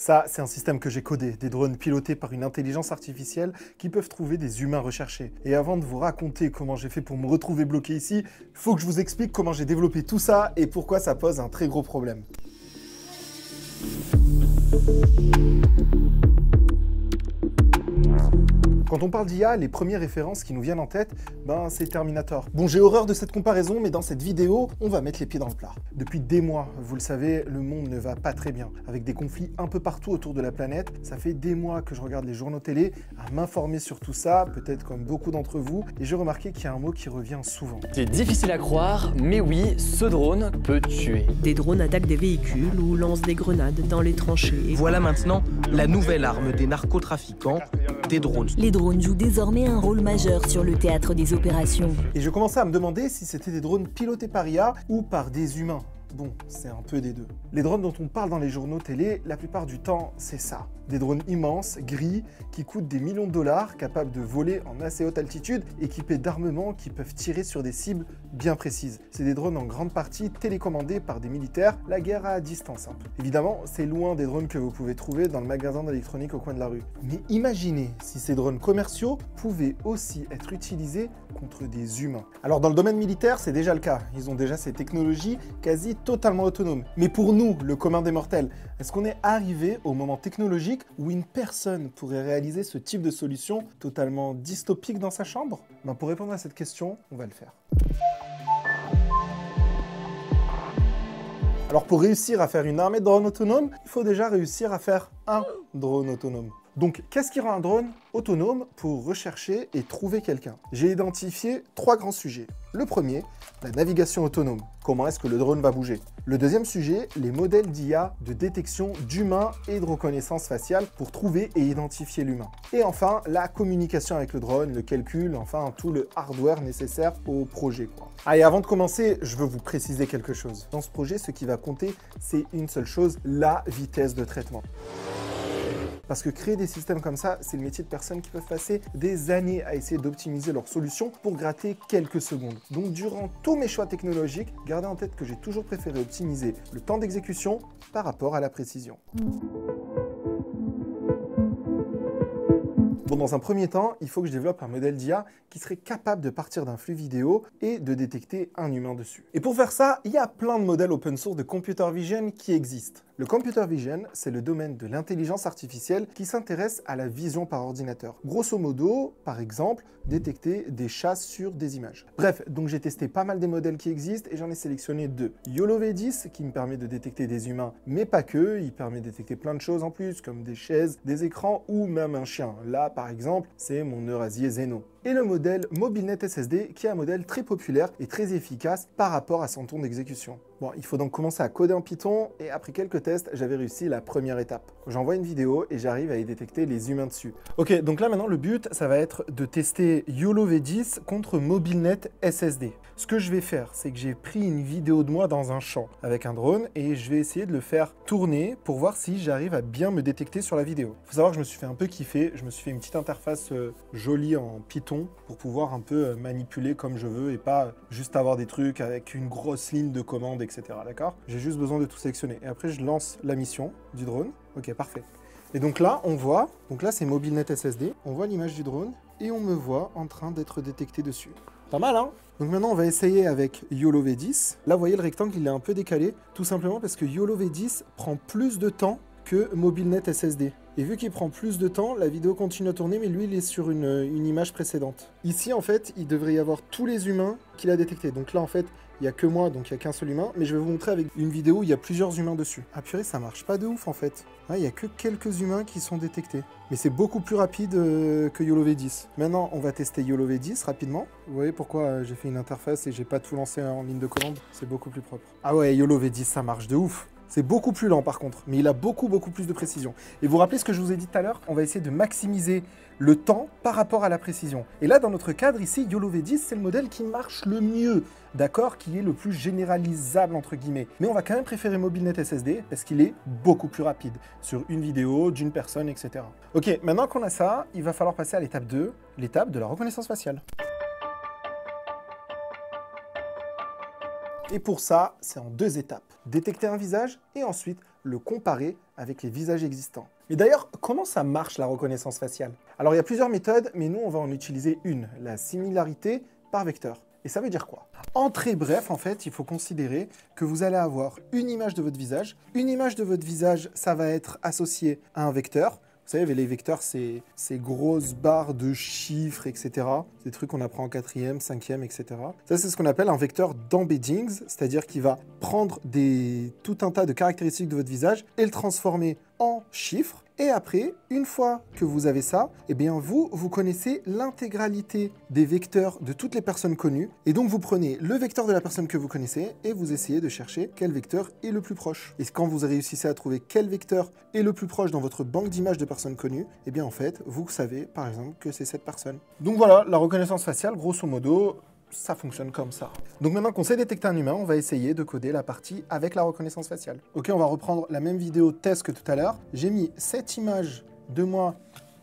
Ça, c'est un système que j'ai codé, des drones pilotés par une intelligence artificielle qui peuvent trouver des humains recherchés. Et avant de vous raconter comment j'ai fait pour me retrouver bloqué ici, il faut que je vous explique comment j'ai développé tout ça et pourquoi ça pose un très gros problème. Quand on parle d'IA, les premières références qui nous viennent en tête, c'est Terminator. Bon, j'ai horreur de cette comparaison, mais dans cette vidéo, on va mettre les pieds dans le plat. Depuis des mois, vous le savez, le monde ne va pas très bien, avec des conflits un peu partout autour de la planète. Ça fait des mois que je regarde les journaux télé, à m'informer sur tout ça, peut-être comme beaucoup d'entre vous, et j'ai remarqué qu'il y a un mot qui revient souvent. C'est difficile à croire, mais oui, ce drone peut tuer. Des drones attaquent des véhicules ou lancent des grenades dans les tranchées. Voilà maintenant la nouvelle arme des narcotrafiquants, des drones. Les drones jouent désormais un rôle majeur sur le théâtre des opérations. Et je commençais à me demander si c'était des drones pilotés par IA ou par des humains. Bon, c'est un peu des deux. Les drones dont on parle dans les journaux télé, la plupart du temps, c'est ça. Des drones immenses, gris, qui coûtent des millions de dollars, capables de voler en assez haute altitude, équipés d'armements qui peuvent tirer sur des cibles bien précises. C'est des drones en grande partie télécommandés par des militaires, la guerre à distance un peu. Évidemment, c'est loin des drones que vous pouvez trouver dans le magasin d'électronique au coin de la rue. Mais imaginez si ces drones commerciaux pouvaient aussi être utilisés contre des humains. Alors dans le domaine militaire, c'est déjà le cas. Ils ont déjà ces technologies quasi totalement autonomes. Mais pour nous, le commun des mortels, est-ce qu'on est arrivé au moment technologique où une personne pourrait réaliser ce type de solution totalement dystopique dans sa chambre? Pour répondre à cette question, on va le faire. Alors pour réussir à faire une armée de drones autonomes, il faut déjà réussir à faire un drone autonome. Donc, qu'est-ce qui rend un drone autonome pour rechercher et trouver quelqu'un? J'ai identifié 3 grands sujets. Le premier, la navigation autonome. Comment est-ce que le drone va bouger? Le deuxième sujet, les modèles d'IA de détection d'humains et de reconnaissance faciale pour trouver et identifier l'humain. Et enfin, la communication avec le drone, le calcul, enfin tout le hardware nécessaire au projet, Allez, avant de commencer, je veux vous préciser quelque chose. Dans ce projet, ce qui va compter, c'est une seule chose, la vitesse de traitement. Parce que créer des systèmes comme ça, c'est le métier de personnes qui peuvent passer des années à essayer d'optimiser leur solution pour gratter quelques secondes. Donc durant tous mes choix technologiques, gardez en tête que j'ai toujours préféré optimiser le temps d'exécution par rapport à la précision. Bon, dans un premier temps, il faut que je développe un modèle d'IA qui serait capable de partir d'un flux vidéo et de détecter un humain dessus. Et pour faire ça, il y a plein de modèles open source de computer vision qui existent. Le computer vision, c'est le domaine de l'intelligence artificielle qui s'intéresse à la vision par ordinateur. Grosso modo, par exemple, détecter des chasses sur des images. Bref, donc j'ai testé pas mal des modèles qui existent et j'en ai sélectionné 2. YOLO V10 qui me permet de détecter des humains, mais pas que, il permet de détecter plein de choses en plus, comme des chaises, des écrans ou même un chien. Là, par exemple, c'est mon Eurasier Zeno. Et le modèle MobileNet SSD qui est un modèle très populaire et très efficace par rapport à son temps d'exécution. Bon, il faut donc commencer à coder en Python et après quelques tests, j'avais réussi la première étape. J'envoie une vidéo et j'arrive à y détecter les humains dessus. Ok, donc là maintenant le but, ça va être de tester YOLO V10 contre MobileNet SSD. Ce que je vais faire, c'est que j'ai pris une vidéo de moi dans un champ avec un drone et je vais essayer de le faire tourner pour voir si j'arrive à bien me détecter sur la vidéo. Il faut savoir que je me suis fait un peu kiffer, je me suis fait une petite interface jolie en Python pour pouvoir un peu manipuler comme je veux et pas juste avoir des trucs avec une grosse ligne de commande, etc. D'accord? J'ai juste besoin de tout sélectionner. Et après, je lance la mission du drone. Ok, parfait. Et donc là, on voit, donc là c'est MobileNet SSD, on voit l'image du drone et on me voit en train d'être détecté dessus. Pas mal, hein? Donc maintenant, on va essayer avec YOLO V10. Là, vous voyez, le rectangle, il est un peu décalé, tout simplement parce que YOLO V10 prend plus de temps que MobileNet SSD. Et vu qu'il prend plus de temps, la vidéo continue à tourner, mais lui, il est sur une image précédente. Ici, en fait, il devrait y avoir tous les humains qu'il a détectés. Donc là, en fait, il n'y a que moi, donc il n'y a qu'un seul humain. Mais je vais vous montrer avec une vidéo où il y a plusieurs humains dessus. Ah purée, ça marche pas de ouf, en fait. Il n'y a que quelques humains qui sont détectés. Mais c'est beaucoup plus rapide que YOLO V10. Maintenant, on va tester YOLO V10 rapidement. Vous voyez pourquoi j'ai fait une interface et j'ai pas tout lancé en ligne de commande? C'est beaucoup plus propre. Ah ouais, YOLO V10, ça marche de ouf. C'est beaucoup plus lent par contre, mais il a beaucoup plus de précision. Et vous vous rappelez ce que je vous ai dit tout à l'heure? On va essayer de maximiser le temps par rapport à la précision. Et là, dans notre cadre ici, YOLO V10, c'est le modèle qui marche le mieux, d'accord, qui est le plus généralisable entre guillemets. Mais on va quand même préférer MobileNet SSD parce qu'il est beaucoup plus rapide sur une vidéo, d'une personne, etc. Ok, maintenant qu'on a ça, il va falloir passer à l'étape 2, l'étape de la reconnaissance faciale. Et pour ça, c'est en 2 étapes. Détecter un visage et ensuite le comparer avec les visages existants. Mais d'ailleurs, comment ça marche la reconnaissance faciale? Alors il y a plusieurs méthodes, mais nous on va en utiliser une, la similarité par vecteur. Et ça veut dire quoi? En très bref, en fait, il faut considérer que vous allez avoir une image de votre visage. Une image de votre visage, ça va être associé à un vecteur. Vous savez, les vecteurs, c'est ces grosses barres de chiffres, etc. C'est des trucs qu'on apprend en 4e, 5e, etc. Ça, c'est ce qu'on appelle un vecteur d'embeddings, c'est-à-dire qu'il va prendre tout un tas de caractéristiques de votre visage et le transformer en chiffres. Et après, une fois que vous avez ça, eh bien vous connaissez l'intégralité des vecteurs de toutes les personnes connues. Et donc, vous prenez le vecteur de la personne que vous connaissez et vous essayez de chercher quel vecteur est le plus proche. Et quand vous réussissez à trouver quel vecteur est le plus proche dans votre banque d'images de personnes connues, eh bien en fait, vous savez par exemple que c'est cette personne. Donc voilà, la reconnaissance faciale, grosso modo, ça fonctionne comme ça. Donc maintenant qu'on sait détecter un humain, on va essayer de coder la partie avec la reconnaissance faciale. Ok, on va reprendre la même vidéo test que tout à l'heure. J'ai mis cette image de moi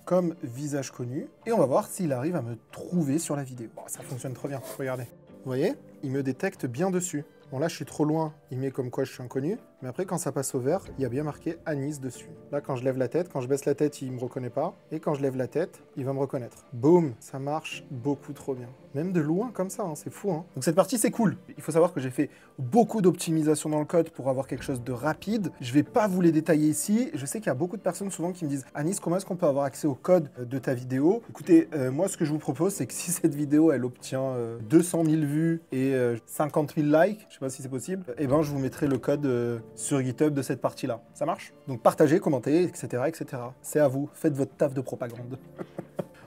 comme visage connu et on va voir s'il arrive à me trouver sur la vidéo. Bon, ça fonctionne trop bien, regardez. Vous voyez, il me détecte bien dessus. Bon là je suis trop loin, il met comme quoi je suis inconnu, mais après quand ça passe au vert, il y a bien marqué Anis dessus. Là quand je lève la tête, quand je baisse la tête, il me reconnaît pas, et quand je lève la tête, il va me reconnaître. Boum, ça marche beaucoup trop bien. Même de loin comme ça, hein, c'est fou. Hein. Donc cette partie c'est cool. Il faut savoir que j'ai fait beaucoup d'optimisation dans le code pour avoir quelque chose de rapide. Je vais pas vous les détailler ici. Je sais qu'il y a beaucoup de personnes souvent qui me disent « Anis, comment est-ce qu'on peut avoir accès au code de ta vidéo ?» Écoutez, moi ce que je vous propose, c'est que si cette vidéo elle obtient 200 000 vues et 50 000 likes, je sais pas si c'est possible, et ben je vous mettrai le code sur GitHub de cette partie-là. Ça marche? Donc partagez, commentez, etc. etc. C'est à vous, faites votre taf de propagande.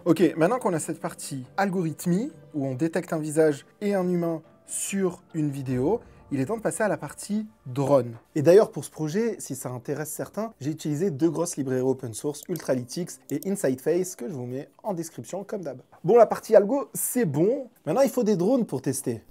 Ok, maintenant qu'on a cette partie algorithmie, où on détecte un visage et un humain sur une vidéo, il est temps de passer à la partie drone. Et d'ailleurs, pour ce projet, si ça intéresse certains, j'ai utilisé deux grosses librairies open source, Ultralytics et InsightFace, que je vous mets en description comme d'hab. Bon, la partie algo, c'est bon. Maintenant, il faut des drones pour tester.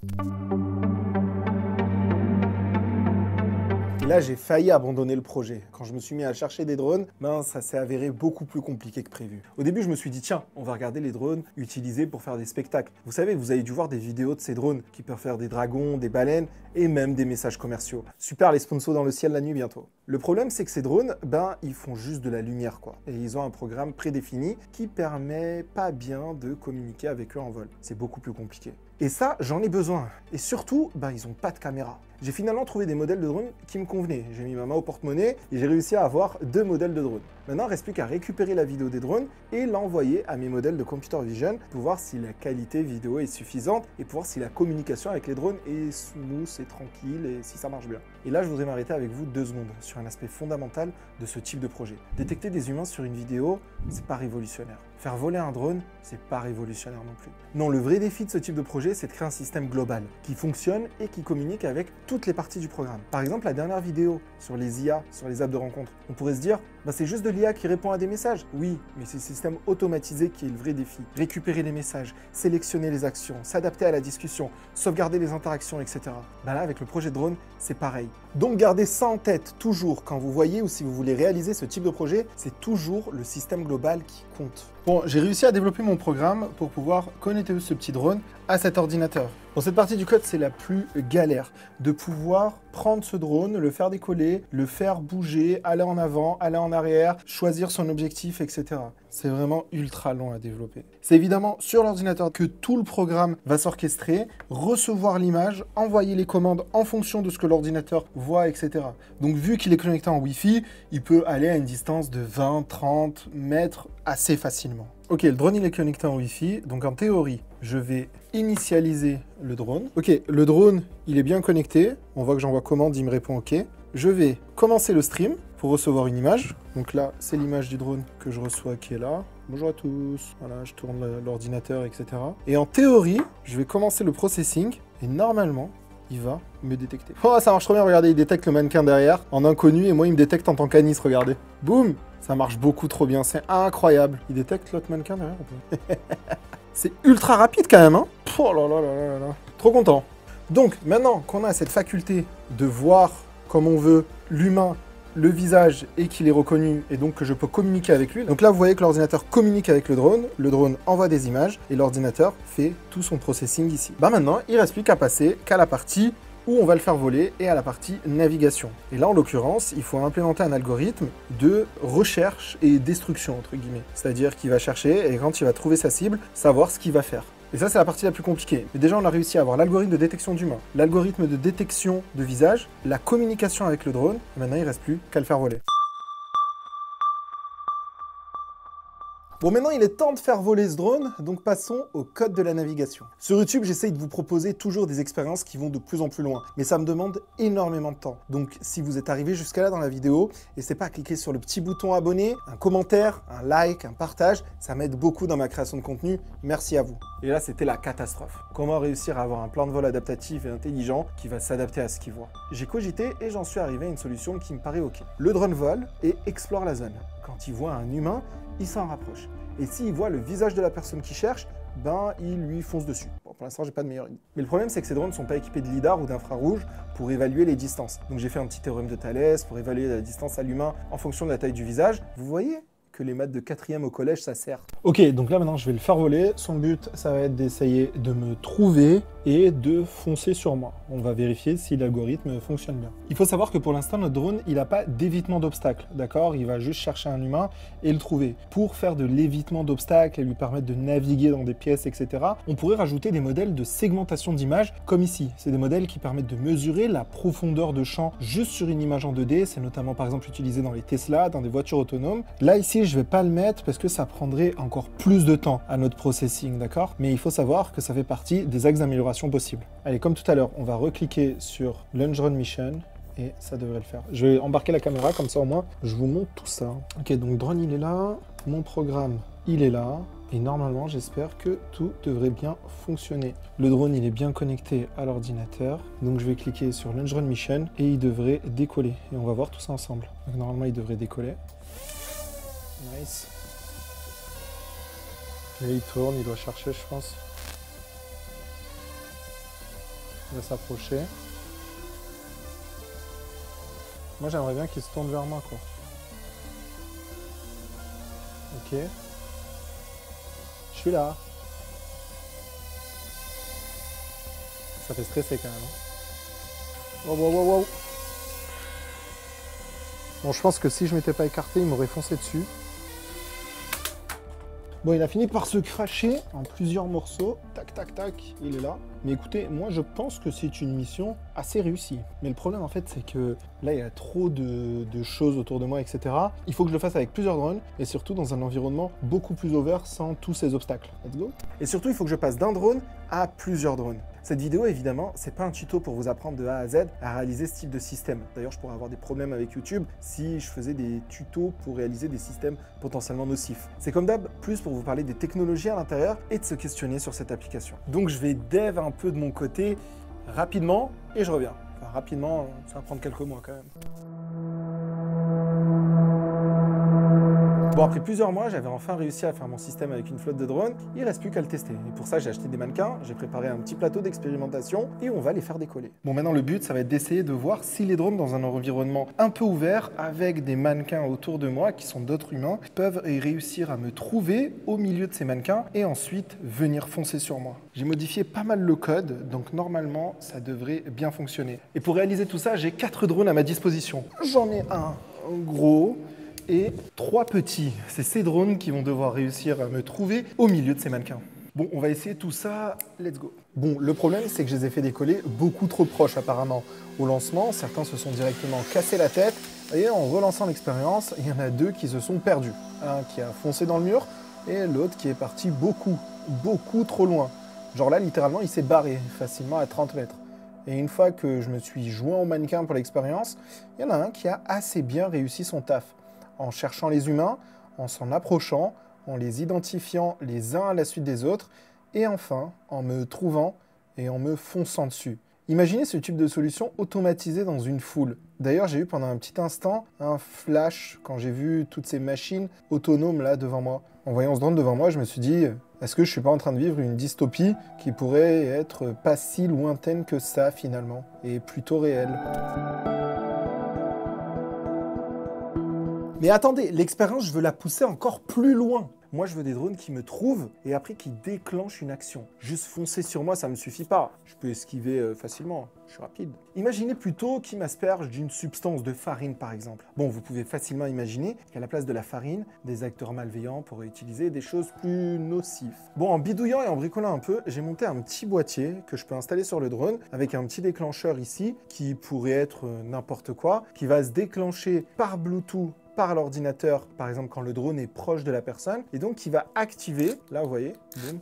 Et là, j'ai failli abandonner le projet. Quand je me suis mis à chercher des drones, ben, ça s'est avéré beaucoup plus compliqué que prévu. Au début, je me suis dit, tiens, on va regarder les drones utilisés pour faire des spectacles. Vous savez, vous avez dû voir des vidéos de ces drones qui peuvent faire des dragons, des baleines et même des messages commerciaux. Super, les sponsors dans le ciel la nuit bientôt. Le problème, c'est que ces drones, ben, ils font juste de la lumière, quoi. Et ils ont un programme prédéfini qui permet pas bien de communiquer avec eux en vol. C'est beaucoup plus compliqué. Et ça, j'en ai besoin. Et surtout, ben, ils n'ont pas de caméra. J'ai finalement trouvé des modèles de drones qui me convenaient. J'ai mis ma main au porte-monnaie et j'ai réussi à avoir 2 modèles de drones. Maintenant, il ne reste plus qu'à récupérer la vidéo des drones et l'envoyer à mes modèles de computer vision pour voir si la qualité vidéo est suffisante et pour voir si la communication avec les drones est smooth et tranquille et si ça marche bien. Et là, je voudrais m'arrêter avec vous 2 secondes sur un aspect fondamental de ce type de projet. Détecter des humains sur une vidéo, c'est pas révolutionnaire. Faire voler un drone, c'est pas révolutionnaire non plus. Non, le vrai défi de ce type de projet, c'est de créer un système global qui fonctionne et qui communique avec toutes les parties du programme. Par exemple, la dernière vidéo sur les IA, sur les apps de rencontre, on pourrait se dire, bah, c'est juste de l'IA qui répond à des messages. Oui, mais c'est le système automatisé qui est le vrai défi. Récupérer les messages, sélectionner les actions, s'adapter à la discussion, sauvegarder les interactions, etc. Bah là, avec le projet drone, c'est pareil. Donc gardez ça en tête toujours quand vous voyez ou si vous voulez réaliser ce type de projet, c'est toujours le système global qui compte. Bon, j'ai réussi à développer mon programme pour pouvoir connecter ce petit drone à cet ordinateur. Bon, cette partie du code, c'est la plus galère, de pouvoir prendre ce drone, le faire décoller, le faire bouger, aller en avant, aller en arrière, choisir son objectif, etc. C'est vraiment ultra long à développer. C'est évidemment sur l'ordinateur que tout le programme va s'orchestrer, recevoir l'image, envoyer les commandes en fonction de ce que l'ordinateur voit, etc. Donc vu qu'il est connecté en Wi-Fi, il peut aller à une distance de 20-30 mètres assez facilement. Ok, le drone il est connecté en Wi-Fi, donc en théorie, je vais initialiser le drone. Ok, le drone il est bien connecté, on voit que j'envoie commande, il me répond ok. Je vais commencer le stream pour recevoir une image. Donc là, c'est l'image du drone que je reçois qui est là. Bonjour à tous. Voilà, je tourne l'ordinateur, etc. Et en théorie, je vais commencer le processing et normalement, il va me détecter. Oh, ça marche trop bien, regardez, il détecte le mannequin derrière en inconnu et moi, il me détecte en tant qu'Anis, regardez. Boum! Ça marche beaucoup trop bien, c'est incroyable. Il détecte l'autre mannequin derrière ou pas? C'est ultra rapide quand même, hein? Oh là là là là là. Trop content. Donc, maintenant qu'on a cette faculté de voir comme on veut l'humain, le visage et qu'il est reconnu et donc que je peux communiquer avec lui. Donc là, vous voyez que l'ordinateur communique avec le drone envoie des images et l'ordinateur fait tout son processing ici. Bah maintenant, il ne reste plus qu'à passer qu'à la partie où on va le faire voler et à la partie navigation. Et là, en l'occurrence, il faut implémenter un algorithme de recherche et destruction, entre guillemets. C'est-à-dire qu'il va chercher et quand il va trouver sa cible, savoir ce qu'il va faire. Et ça, c'est la partie la plus compliquée. Mais déjà, on a réussi à avoir l'algorithme de détection d'humains, l'algorithme de détection de visage, la communication avec le drone. Et maintenant, il ne reste plus qu'à le faire voler. Bon, maintenant, il est temps de faire voler ce drone, donc passons au code de la navigation. Sur YouTube, j'essaye de vous proposer toujours des expériences qui vont de plus en plus loin, mais ça me demande énormément de temps. Donc, si vous êtes arrivé jusqu'à là dans la vidéo, n'hésitez pas à cliquer sur le petit bouton abonner, un commentaire, un like, un partage, ça m'aide beaucoup dans ma création de contenu. Merci à vous. Et là, c'était la catastrophe. Comment réussir à avoir un plan de vol adaptatif et intelligent qui va s'adapter à ce qu'il voit? J'ai cogité et j'en suis arrivé à une solution qui me paraît OK. Le drone vole et explore la zone. Quand il voit un humain, il s'en rapproche. Et s'il voit le visage de la personne qui cherche, ben il lui fonce dessus. Bon, pour l'instant, j'ai pas de meilleure idée. Mais le problème, c'est que ces drones ne sont pas équipés de lidar ou d'infrarouge pour évaluer les distances. Donc j'ai fait un petit théorème de Thalès pour évaluer la distance à l'humain en fonction de la taille du visage. Vous voyez que les maths de 4e au collège, ça sert. Ok, donc là maintenant je vais le faire voler. Son but, ça va être d'essayer de me trouver et de foncer sur moi. On va vérifier si l'algorithme fonctionne bien. Il faut savoir que pour l'instant, notre drone, il n'a pas d'évitement d'obstacles, d'accord? Il va juste chercher un humain et le trouver. Pour faire de l'évitement d'obstacles et lui permettre de naviguer dans des pièces, etc., on pourrait rajouter des modèles de segmentation d'images comme ici. C'est des modèles qui permettent de mesurer la profondeur de champ juste sur une image en 2D. C'est notamment par exemple utilisé dans les Tesla, dans des voitures autonomes. Là, ici, je ne vais pas le mettre parce que ça prendrait encore plus de temps à notre processing, d'accord? Mais il faut savoir que ça fait partie des axes d'amélioration possibles. Allez, comme tout à l'heure, on va recliquer sur Launch Drone Mission et ça devrait le faire. Je vais embarquer la caméra, comme ça au moins, je vous montre tout ça. Ok, donc drone, il est là. Mon programme, il est là. Et normalement, j'espère que tout devrait bien fonctionner. Le drone, il est bien connecté à l'ordinateur. Donc, je vais cliquer sur Launch Drone Mission et il devrait décoller. Et on va voir tout ça ensemble. Donc, normalement, il devrait décoller. Nice. Et il tourne, il doit chercher, je pense. Il va s'approcher. Moi, j'aimerais bien qu'il se tourne vers moi, quoi. Ok. Je suis là. Ça fait stresser quand même. Wow, wow, wow, wow. Bon, je pense que si je m'étais pas écarté, il m'aurait foncé dessus. Bon, il a fini par se cracher en plusieurs morceaux. Tac, tac, tac, il est là. Mais écoutez, moi, je pense que c'est une mission assez réussie. Mais le problème, en fait, c'est que là, il y a trop de choses autour de moi, etc. Il faut que je le fasse avec plusieurs drones et surtout dans un environnement beaucoup plus ouvert sans tous ces obstacles. Let's go. Et surtout, il faut que je passe d'un drone à plusieurs drones. Cette vidéo, évidemment, c'est pas un tuto pour vous apprendre de A à Z à réaliser ce type de système. D'ailleurs, je pourrais avoir des problèmes avec YouTube si je faisais des tutos pour réaliser des systèmes potentiellement nocifs. C'est comme d'hab, plus pour vous parler des technologies à l'intérieur et de se questionner sur cette application. Donc, je vais dev un peu de mon côté rapidement et je reviens. Enfin, rapidement, ça va prendre quelques mois quand même. Bon, après plusieurs mois, j'avais enfin réussi à faire mon système avec une flotte de drones. Il ne reste plus qu'à le tester. Et pour ça, j'ai acheté des mannequins, j'ai préparé un petit plateau d'expérimentation et on va les faire décoller. Bon, maintenant, le but, ça va être d'essayer de voir si les drones dans un environnement un peu ouvert, avec des mannequins autour de moi, qui sont d'autres humains, peuvent réussir à me trouver au milieu de ces mannequins et ensuite venir foncer sur moi. J'ai modifié pas mal le code, donc normalement, ça devrait bien fonctionner. Et pour réaliser tout ça, j'ai 4 drones à ma disposition. J'en ai un gros et 3 petits. C'est ces drones qui vont devoir réussir à me trouver au milieu de ces mannequins. Bon, on va essayer tout ça. Let's go. Bon, le problème, c'est que je les ai fait décoller beaucoup trop proches apparemment au lancement. Certains se sont directement cassés la tête. Et en relançant l'expérience, il y en a 2 qui se sont perdus. Un qui a foncé dans le mur et l'autre qui est parti beaucoup trop loin. Genre là, littéralement, il s'est barré facilement à 30 mètres. Et une fois que je me suis joint au mannequin pour l'expérience, il y en a un qui a assez bien réussi son taf. En cherchant les humains, en s'en approchant, en les identifiant les uns à la suite des autres, et enfin, en me trouvant et en me fonçant dessus. Imaginez ce type de solution automatisée dans une foule. D'ailleurs, j'ai eu pendant un petit instant un flash quand j'ai vu toutes ces machines autonomes là devant moi. En voyant ce drone devant moi, je me suis dit, est-ce que je suis pas en train de vivre une dystopie qui pourrait être pas si lointaine que ça finalement, et plutôt réelle? Mais attendez, l'expérience, je veux la pousser encore plus loin. Moi, je veux des drones qui me trouvent et après qui déclenchent une action. Juste foncer sur moi, ça me suffit pas. Je peux esquiver facilement, je suis rapide. Imaginez plutôt qu'il m'asperge d'une substance de farine, par exemple. Bon, vous pouvez facilement imaginer qu'à la place de la farine, des acteurs malveillants pourraient utiliser des choses plus nocives. Bon, en bidouillant et en bricolant un peu, j'ai monté un petit boîtier que je peux installer sur le drone avec un petit déclencheur ici qui pourrait être n'importe quoi, qui va se déclencher par Bluetooth par l'ordinateur, par exemple quand le drone est proche de la personne, et donc qui va activer, là vous voyez, boum.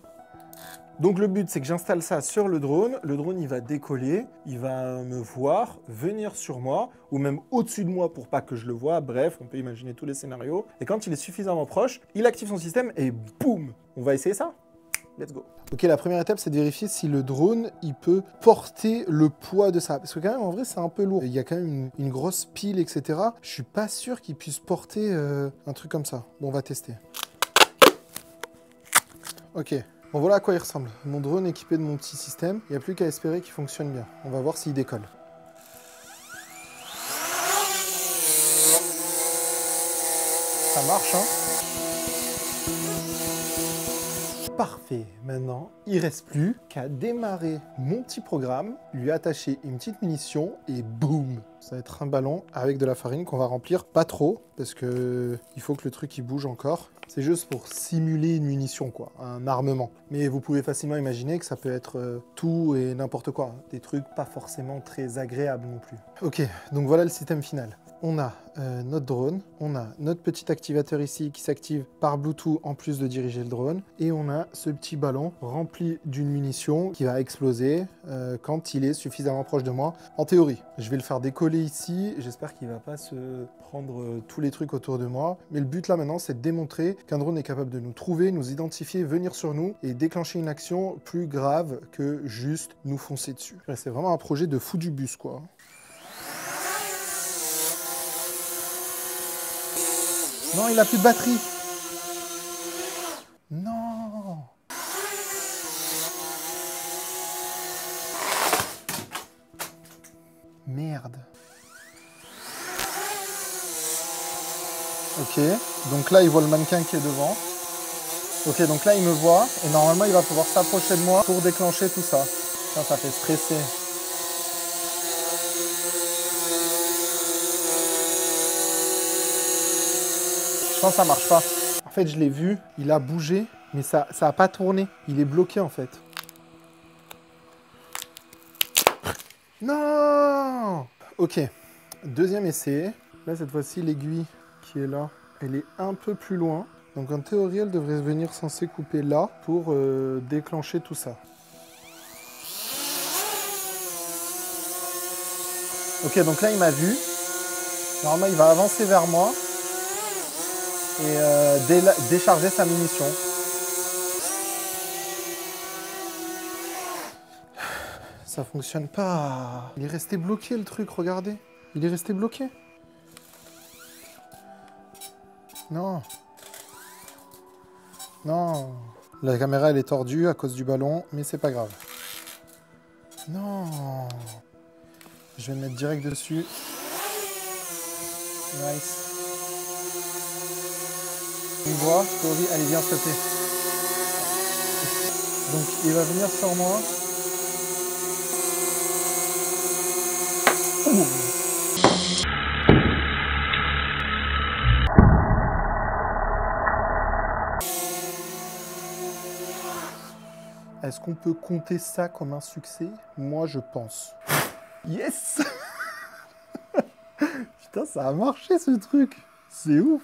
Donc le but c'est que j'installe ça sur le drone il va décoller, il va me voir, venir sur moi, ou même au-dessus de moi pour pas que je le voie, bref, on peut imaginer tous les scénarios, et quand il est suffisamment proche, il active son système et boum. On va essayer ça? Let's go. Ok, la première étape, c'est de vérifier si le drone, il peut porter le poids de ça. Parce que quand même, en vrai, c'est un peu lourd. Il y a quand même une grosse pile, etc. Je suis pas sûr qu'il puisse porter un truc comme ça. Bon, on va tester. Ok. Bon, voilà à quoi il ressemble. Mon drone équipé de mon petit système. Il n'y a plus qu'à espérer qu'il fonctionne bien. On va voir s'il décolle. Ça marche, hein? Parfait, maintenant il ne reste plus qu'à démarrer mon petit programme, lui attacher une petite munition et boum. Ça va être un ballon avec de la farine qu'on va remplir, pas trop, parce que il faut que le truc il bouge encore. C'est juste pour simuler une munition, quoi, un armement. Mais vous pouvez facilement imaginer que ça peut être tout et n'importe quoi, hein. Des trucs pas forcément très agréables non plus. Ok, donc voilà le système final. On a notre drone, on a notre petit activateur ici qui s'active par Bluetooth en plus de diriger le drone, et on a ce petit ballon rempli d'une munition qui va exploser quand il est suffisamment proche de moi, en théorie. Je vais le faire décoller ici, j'espère qu'il ne va pas se prendre tous les trucs autour de moi, mais le but là maintenant c'est de démontrer qu'un drone est capable de nous trouver, nous identifier, venir sur nous et déclencher une action plus grave que juste nous foncer dessus. C'est vraiment un projet de fou du bus, quoi. Non, il a plus de batterie. Non. Merde. Ok, donc là il voit le mannequin qui est devant. Ok, donc là il me voit et normalement il va pouvoir s'approcher de moi pour déclencher tout ça. Ça fait stresser. Je pense que ça marche pas. En fait, je l'ai vu, il a bougé, mais ça a pas tourné. Il est bloqué en fait. Non! Ok, deuxième essai. Là, cette fois-ci, l'aiguille qui est là, elle est un peu plus loin. Donc en théorie, elle devrait venir censée couper là pour déclencher tout ça. Ok, donc là, il m'a vu. Normalement, il va avancer vers moi et décharger sa munition. Ça fonctionne pas. Il est resté bloqué le truc, regardez. Il est resté bloqué. Non. Non. La caméra elle est tordue à cause du ballon, mais c'est pas grave. Non. Je vais me mettre direct dessus. Nice. Il me voit, Corby, allez viens s'il te plaît. Donc il va venir sur moi. Ouh. Est-ce qu'on peut compter ça comme un succès? Moi je pense. Yes. Putain, ça a marché ce truc. C'est ouf.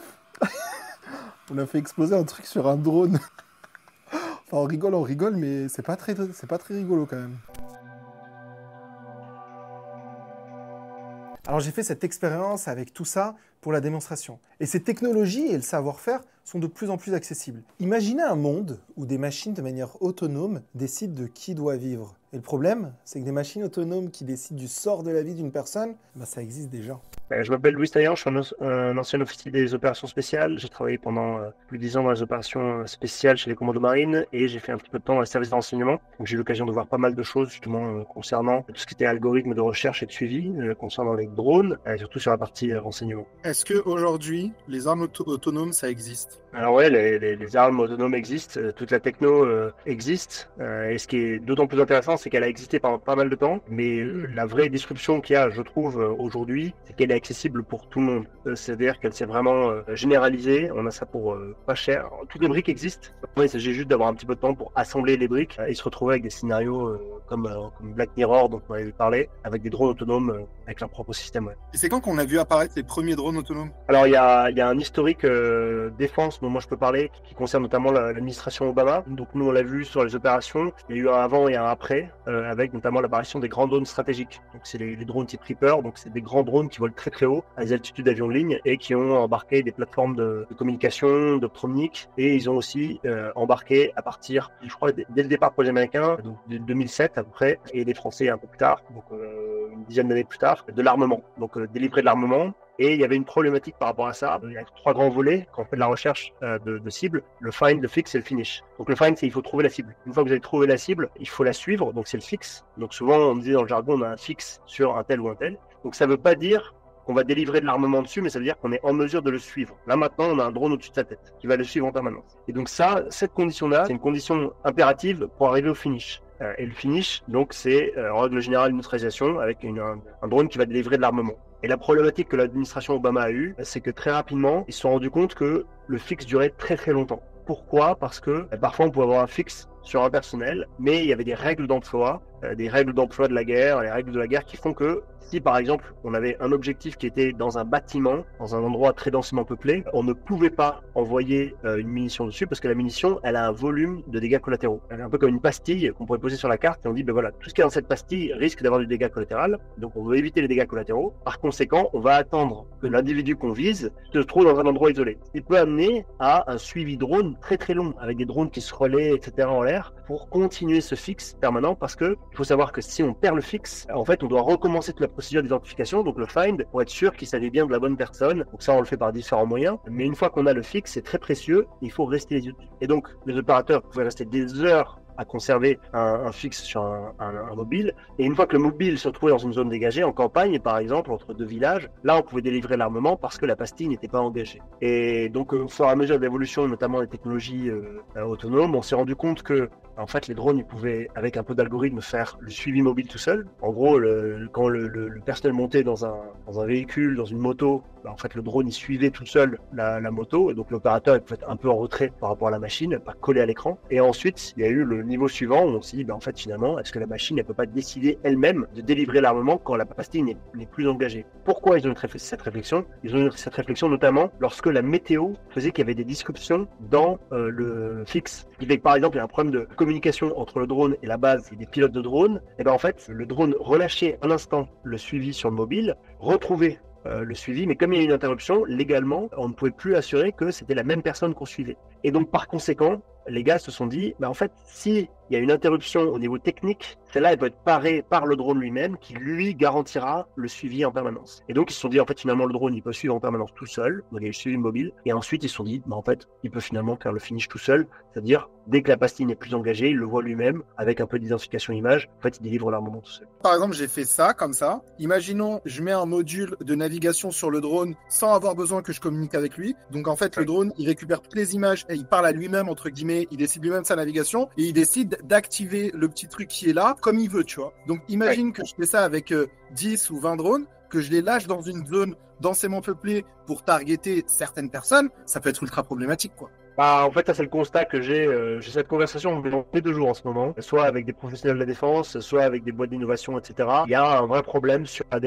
On a fait exploser un truc sur un drone. Enfin, on rigole, mais c'est pas très rigolo quand même. Alors j'ai fait cette expérience avec tout ça pour la démonstration. Et ces technologies et le savoir-faire sont de plus en plus accessibles. Imaginez un monde où des machines de manière autonome décident de qui doit vivre. Et le problème, c'est que des machines autonomes qui décident du sort de la vie d'une personne, bah, ça existe déjà. Je m'appelle Louis Taillant, je suis un ancien officier des opérations spéciales. J'ai travaillé pendant plus de 10 ans dans les opérations spéciales chez les commandos marines et j'ai fait un petit peu de temps dans les services de renseignement. Donc j'ai eu l'occasion de voir pas mal de choses justement concernant tout ce qui était algorithme de recherche et de suivi, concernant les drones, et surtout sur la partie renseignement. Est-ce qu'aujourd'hui, les armes autonomes, ça existe? Alors ouais, les armes autonomes existent, toute la techno existe, et ce qui est d'autant plus intéressant, c'est qu'elle a existé pendant pas mal de temps, mais la vraie disruption qu'il y a, je trouve, aujourd'hui, c'est qu'elle est accessible pour tout le monde. C'est-à-dire qu'elle s'est vraiment généralisée, on a ça pour pas cher. Toutes les briques existent, il s'agit juste d'avoir un petit peu de temps pour assembler les briques et se retrouver avec des scénarios comme Black Mirror, dont on avait parlé, avec des drones autonomes avec leur propre système. Ouais. Et c'est quand qu'on a vu apparaître les premiers drones autonomes? Alors il y a un historique défense dont moi je peux parler, qui concerne notamment l'administration Obama. Donc nous on l'a vu sur les opérations, il y a eu un avant et un après, avec notamment l'apparition des grands drones stratégiques. Donc c'est les drones type Reaper, donc c'est des grands drones qui volent très très haut, à des altitudes d'avion de ligne, et qui ont embarqué des plateformes de communication, d'optronique, et ils ont aussi embarqué à partir, je crois, dès le départ pour les Américains, donc de 2007 à peu près, et les Français un peu plus tard, donc une dizaine d'années plus tard, de l'armement. Donc délivrer de l'armement. Et il y avait une problématique par rapport à ça. Il y a 3 grands volets quand on fait de la recherche de cibles: le find, le fix et le finish. Donc le find, c'est il faut trouver la cible. Une fois que vous avez trouvé la cible, il faut la suivre, donc c'est le fix. Donc souvent on disait dans le jargon, on a un fixe sur un tel ou un tel. Donc ça veut pas dire qu'on va délivrer de l'armement dessus, mais ça veut dire qu'on est en mesure de le suivre. Là maintenant, on a un drone au-dessus de sa tête qui va le suivre en permanence. Et donc ça, cette condition-là, c'est une condition impérative pour arriver au finish. Et le finish, donc c'est en règle générale une neutralisation avec un drone qui va délivrer de l'armement. Et la problématique que l'administration Obama a eue, c'est que très rapidement, ils se sont rendus compte que le fixe durait très très longtemps. Pourquoi? Parce que parfois on pouvait avoir un fixe sur un personnel, mais il y avait des règles d'emploi de la guerre, les règles de la guerre qui font que si par exemple on avait un objectif qui était dans un bâtiment, dans un endroit très densément peuplé, on ne pouvait pas envoyer une munition dessus parce que la munition, elle a un volume de dégâts collatéraux. Elle est un peu comme une pastille qu'on pourrait poser sur la carte et on dit ben voilà, tout ce qui est dans cette pastille risque d'avoir du dégât collatéral, donc on veut éviter les dégâts collatéraux. Par conséquent, on va attendre que l'individu qu'on vise se trouve dans un endroit isolé. Ce qui peut amener à un suivi drone très très long, avec des drones qui se relaient, etc. en l'air, pour continuer ce fixe permanent, parce que il faut savoir que si on perd le fixe, en fait on doit recommencer toute la procédure d'identification, donc le find, pour être sûr qu'il s'agit bien de la bonne personne. Donc ça on le fait par différents moyens, mais une fois qu'on a le fixe, c'est très précieux, il faut rester les yeux dessus. Et donc les opérateurs pouvaient rester des heures à conserver un fixe sur un mobile, et une fois que le mobile se retrouvait dans une zone dégagée, en campagne par exemple, entre 2 villages, là on pouvait délivrer l'armement parce que la pastille n'était pas engagée. Et donc au fur et à mesure de l'évolution, notamment des technologies autonomes, on s'est rendu compte que en fait les drones, ils pouvaient avec un peu d'algorithme faire le suivi mobile tout seul. En gros, quand le personnel montait dans un véhicule, dans une moto, en fait le drone il suivait tout seul la moto, et donc l'opérateur il pouvait être un peu en retrait par rapport à la machine, pas collé à l'écran. Et ensuite il y a eu le niveau suivant où on s'est dit en fait finalement, est-ce que la machine elle peut pas décider elle-même de délivrer l'armement quand la pastille n'est plus engagée? Pourquoi ils ont eu cette réflexion? Ils ont eu cette réflexion notamment lorsque la météo faisait qu'il y avait des disruptions dans le fixe. Ce qui fait que par exemple il y a un problème de communication entre le drone et la base et des pilotes de drone, et ben en fait le drone relâchait un instant le suivi sur le mobile, retrouvait le suivi, mais comme il y a eu une interruption, légalement, on ne pouvait plus assurer que c'était la même personne qu'on suivait. Et donc, par conséquent, les gars se sont dit, en fait, si il y a une interruption au niveau technique, celle-là, elle peut être parée par le drone lui-même, qui lui garantira le suivi en permanence. Et donc, ils se sont dit, en fait, finalement, le drone, il peut suivre en permanence tout seul, donc il y a le suivi mobile, et ensuite, ils se sont dit, en fait, il peut finalement faire le finish tout seul, c'est-à-dire, dès que la pastille n'est plus engagée, il le voit lui-même, avec un peu d'identification image, en fait, il délivre l'armement tout seul. Par exemple, j'ai fait ça, comme ça. Imaginons, je mets un module de navigation sur le drone sans avoir besoin que je communique avec lui. Donc, en fait, le drone, il récupère toutes les images et il parle à lui-même, entre guillemets, il décide lui-même sa navigation et il décide d'activer le petit truc qui est là comme il veut, tu vois. Donc, imagine que je fais ça avec 10 ou 20 drones, que je les lâche dans une zone densément peuplée pour targeter certaines personnes, ça peut être ultra problématique, quoi. En fait, ça c'est le constat que j'ai cette conversation les 2 jours en ce moment, soit avec des professionnels de la défense, soit avec des boîtes d'innovation, etc. Il y a un vrai problème sur la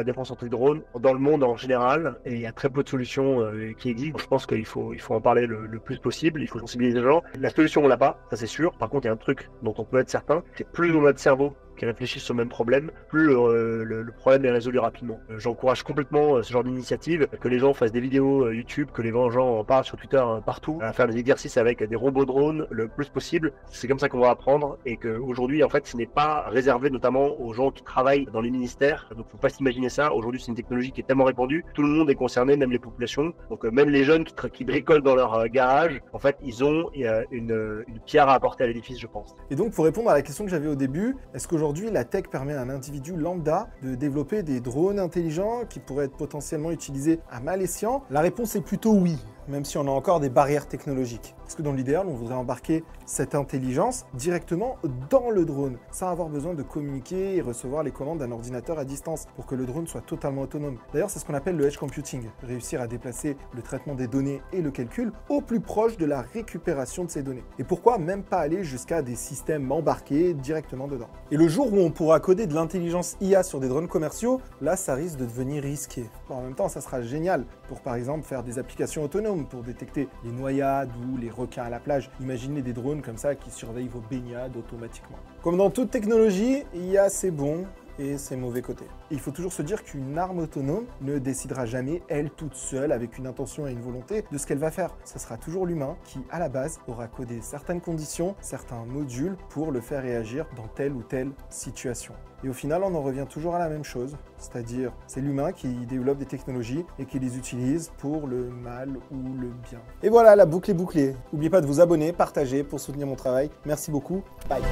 défense anti-drone dans le monde en général, et il y a très peu de solutions qui existent. Je pense qu'il faut en parler le plus possible, il faut sensibiliser les gens. La solution, on l'a pas, ça c'est sûr. Par contre, il y a un truc dont on peut être certain, c'est plus on a de cerveau qui réfléchissent au même problème, plus le problème est résolu rapidement. J'encourage complètement ce genre d'initiative, que les gens fassent des vidéos YouTube, que les gens en parlent sur Twitter partout, à faire des exercices avec des robots drones le plus possible. C'est comme ça qu'on va apprendre, et qu'aujourd'hui, en fait, ce n'est pas réservé notamment aux gens qui travaillent dans les ministères. Donc, faut pas s'imaginer ça. Aujourd'hui, c'est une technologie qui est tellement répandue, tout le monde est concerné, même les populations. Donc, même les jeunes qui bricolent dans leur garage, en fait, ils ont une pierre à apporter à l'édifice, je pense. Et donc, pour répondre à la question que j'avais au début, est-ce qu'aujourd'hui, la tech permet à un individu lambda de développer des drones intelligents qui pourraient être potentiellement utilisés à mal escient? La réponse est plutôt oui. même si on a encore des barrières technologiques. Parce que dans l'idéal, on voudrait embarquer cette intelligence directement dans le drone, sans avoir besoin de communiquer et recevoir les commandes d'un ordinateur à distance, pour que le drone soit totalement autonome. D'ailleurs, c'est ce qu'on appelle le edge computing, réussir à déplacer le traitement des données et le calcul au plus proche de la récupération de ces données. Et pourquoi même pas aller jusqu'à des systèmes embarqués directement dedans. Et le jour où on pourra coder de l'intelligence IA sur des drones commerciaux, là, ça risque de devenir risqué. Bon, en même temps, ça sera génial pour, par exemple, faire des applications autonomes pour détecter les noyades ou les requins à la plage. Imaginez des drones comme ça qui surveillent vos baignades automatiquement. Comme dans toute technologie, il y a ses bons et ses mauvais côtés. Et il faut toujours se dire qu'une arme autonome ne décidera jamais, elle toute seule, avec une intention et une volonté, de ce qu'elle va faire. Ce sera toujours l'humain qui, à la base, aura codé certaines conditions, certains modules pour le faire réagir dans telle ou telle situation. Et au final, on en revient toujours à la même chose, c'est-à-dire c'est l'humain qui développe des technologies et qui les utilise pour le mal ou le bien. Et voilà, la boucle est bouclée. N'oubliez pas de vous abonner, partager pour soutenir mon travail. Merci beaucoup. Bye.